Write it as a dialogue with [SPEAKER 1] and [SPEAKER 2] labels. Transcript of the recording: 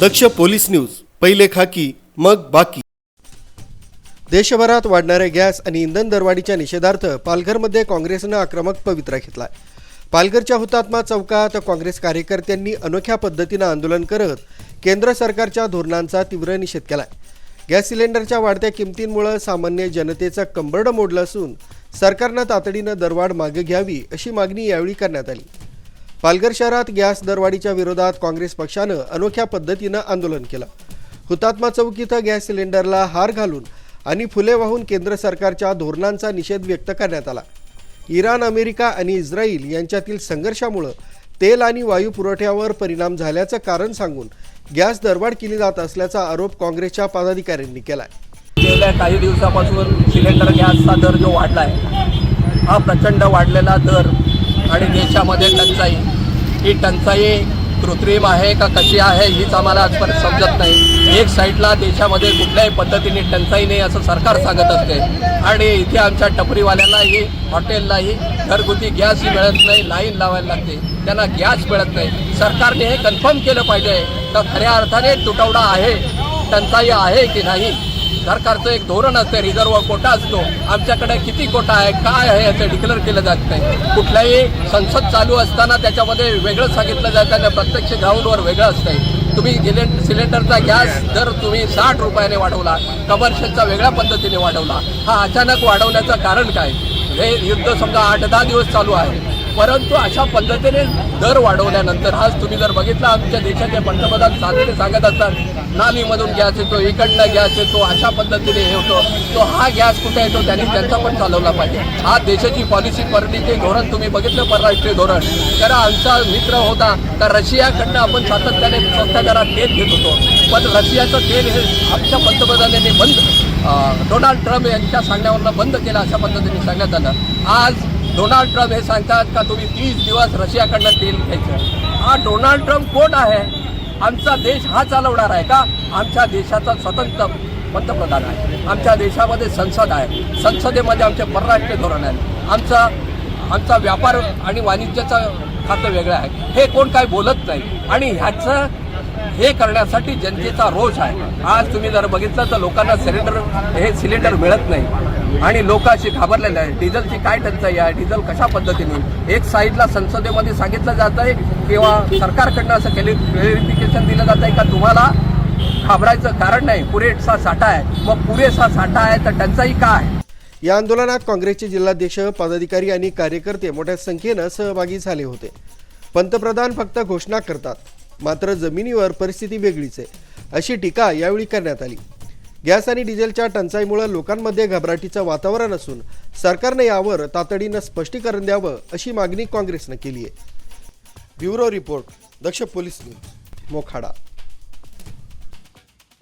[SPEAKER 1] दक्ष police news, पहिले खाकी मग बाकी। देशभरात वाढणाऱ्या गॅस आणि इंधन दरवाढीच्या निषेधार्थ पालघरमध्ये काँग्रेसने आक्रमक पवित्रा घेतला। पालघरच्या हुतात्मा चौकात काँग्रेस कार्यकर्त्यांनी अनोख्या पद्धतीने आंदोलन करत केंद्र सरकारच्या धोरणांचा तीव्र निषेध केला। गॅस सिलेंडरच्या वाढत्या किमतींमुळे सामान्य जनतेचा कंबरडं मोडलं असून सरकारने तातडीने दरवाढ मागे घ्यावी अशी मागणी यावेळी करण्यात आली। पालघर शहरात गॅस दरवाढीच्या विरोधात काँग्रेस पक्षाने अनोख्या पद्धतीने आंदोलन केलं। हुतात्मा चौक इथं गॅस सिलेंडरला हार घालून आणि फुले वाहून केंद्र सरकारच्या धोरणांचा निषेध व्यक्त करण्यात आला। इराण, अमेरिका आणि इस्रायल यांच्यातील संघर्षामुळे तेल आणि वायू पुरवठ्यावर परिणाम झाल्याचं कारण सांगून गॅस दरवाढ केली जात असल्याचा आरोप काँग्रेसच्या पदाधिकाऱ्यांनी केलाय।
[SPEAKER 2] गेल्या काही दिवसापासून सिलेंडर गॅसचा दर जो वाढलाय, हा प्रचंड वाढलेला दर आणि देशामध्ये टंचाई, ही टंचाई कृत्रिम आहे का कशी आहे हीच आम्हाला आजपर्यंत समजत नाही। एक साईडला देशामध्ये कुठल्याही पद्धतीने टंचाई नाही असं सरकार सांगत असते आणि इथे आमच्या टपरीवाल्यालाही, हॉटेललाही घरगुती गॅसही मिळत नाही, लाईन लावायला लागते, त्यांना गॅस मिळत नाही। सरकारने हे कन्फर्म केलं पाहिजे का खऱ्या अर्थाने तुटवडा आहे, टंचाई आहे की नाही। सरकारचं एक धोरण असते, रिझर्व्ह कोटा असतो, आमच्याकडे किती कोटा आहे, काय आहे याचं डिक्लेअर केलं जात नाही। कुठल्याही संसद चालू असताना त्याच्यामध्ये वेगळं सांगितलं जातं आणि प्रत्यक्ष ग्राउंडवर वेगळं असतंय। तुम्ही सिलेंडरचा गॅस दर तुम्ही 60 रुपयाने वाढवला, कमर्शियलचा वेगळ्या पद्धतीने वाढवला, हा अचानक वाढवण्याचं कारण काय? हे युद्ध समजा 8-10 दिवस चालू आहे, परंतु अशा पद्धतीने दर वाढवल्यानंतर आज तुम्ही जर बघितलं, आमच्या देशाचे पंतप्रधान सातत्याने सांगत असतात नालीमधून गॅस येतो, इकडनं गॅस येतो, अशा पद्धतीने हे होतो, तो हा गॅस कुठे येतो त्यांनी त्यांचा पण चालवला पाहिजे। हा देशाची पॉलिसी, परदेशी धोरण तुम्ही बघितलं, परराष्ट्रीय धोरण। तर आमचा मित्र होता तर रशियाकडनं आपण सातत्याने स्वस्त दरात तेल घेत होतो, पण रशियाचं तेल हे आमच्या पंतप्रधानांनी डोनाल्ड ट्रम्प यांच्या सांगण्यावरनं बंद केलं अशा पद्धतीने सांगण्यात आलं। आज डोनाल्ड ट्रम्प हे सांगतात का तुम्ही 30 दिवस रशियाकडनं तेल घ्यायचं। हा डोनाल्ड ट्रम्प कोण आहे? आमचा देश हा चालवणार आहे का? आमच्या देशाचा स्वतंत्र पंतप्रधान आहे, आमच्या देशामध्ये संसद आहे, संसदेमध्ये आमचे परराष्ट्रीय धोरण आहे, आमचा व्यापार आणि वाणिज्याचं खातं वेगळं आहे, हे कोण काय बोलत नाही आणि ह्याचं हे करण्यासाठी जनतेचा रोष आहे। आज तुम्ही जर बघितलं तर लोकांना सिलेंडर मिळत नाही आणि लोक अशी घाबरलेले आहेत। डिझेलची काय टंचाई आहे, डिझेल कशा पद्धतीने एक साईडला संसदेमध्ये सांगितलं जात आहे किंवा सरकारकडनं असं क्लॅरिफिकेशन दिलं जात आहे का तुम्हाला घाबरायचं कारण नाही, पुरेसा साठा आहे। मग पुरेसा साठा आहे तर टंचाई का आहे?
[SPEAKER 1] या आंदोलनात काँग्रेसचे जिल्हाध्यक्ष, पदाधिकारी आणि कार्यकर्ते मोठ्या संख्येने सहभागी झाले होते। पंतप्रधान फक्त घोषणा करतात, मात्र जमिनीवर परिस्थिती वेगळीच आहे अशी टीका यावेळी करण्यात आली। गॅस आणि डिझेलच्या टंचाईमुळे लोकांमध्ये घबराटीचं वातावरण असून सरकारने यावर तातडीने स्पष्टीकरण द्यावं अशी मागणी काँग्रेसने केली आहे। ब्युरो रिपोर्ट, दक्ष पोलीस न्यूज, मोखाडा।